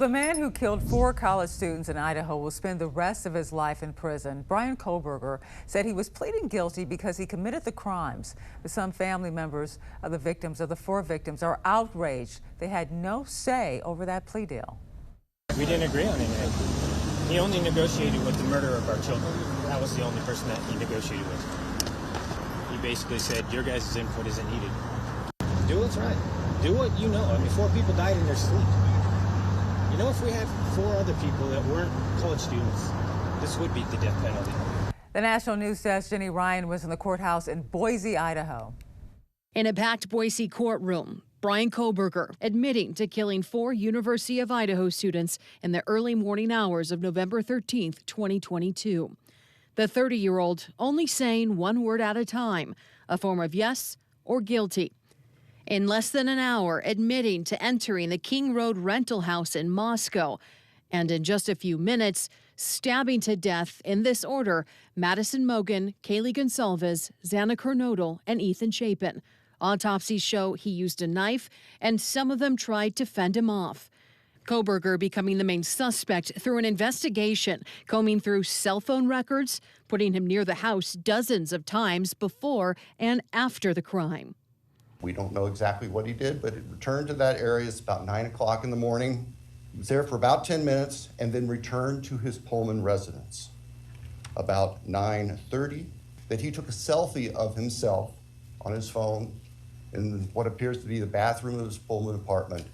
The man who killed 4 college students in Idaho will spend the rest of his life in prison. Bryan Kohberger said he was pleading guilty because he committed the crimes. But some family members of the 4 victims are outraged. They had no say over that plea deal. We didn't agree on anything. He only negotiated with the murderer of our children. That was the only person that he negotiated with. He basically said, your guys' input isn't needed. Do what's right. Do what you know. I mean, 4 people died in their sleep. You know, if we had 4 other people that weren't college students, this would be the death penalty. The National News Desk, Jenny Ryan, was in the courthouse in Boise, Idaho. In a packed Boise courtroom, Bryan Kohberger admitting to killing 4 University of Idaho students in the early morning hours of November 13, 2022. The 30-year-old only saying one word at a time, a form of yes or guilty. In less than an hour, admitting to entering the King Road rental house in Moscow, and in just a few minutes, stabbing to death in this order Madison Mogan, Kaylee Gonsalves, Xana Kernodle, and Ethan Chapin. Autopsies show he used a knife, and some of them tried to fend him off. Kohberger becoming the main suspect through an investigation, combing through cell phone records, putting him near the house dozens of times before and after the crime. We don't know exactly what he did, but it returned to that area. It's about 9 o'clock in the morning. He was there for about 10 minutes and then returned to his Pullman residence. About 9:30, that he took a selfie of himself on his phone in what appears to be the bathroom of his Pullman apartment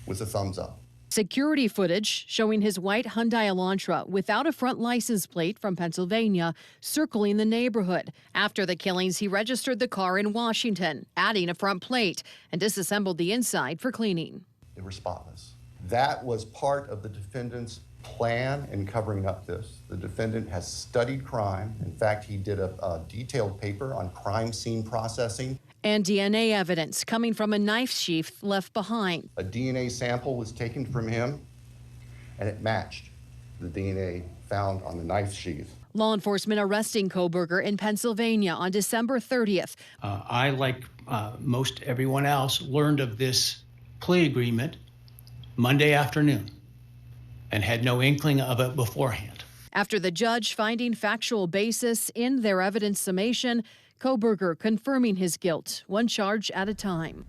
with a thumbs up. Security footage showing his white Hyundai Elantra without a front license plate from Pennsylvania circling the neighborhood. After the killings, he registered the car in Washington, adding a front plate, and disassembled the inside for cleaning. They were spotless. That was part of the defendant's plan in covering up this. The defendant has studied crime. In fact, he did a detailed paper on crime scene processing. And DNA evidence coming from a knife sheath left behind. A DNA sample was taken from him, and it matched the DNA found on the knife sheath. Law enforcement arresting Kohberger in Pennsylvania on December 30th. I, like most everyone else, learned of this plea agreement Monday afternoon and had no inkling of it beforehand. After the judge finding factual basis in their evidence summation, Kohberger confirming his guilt, one charge at a time.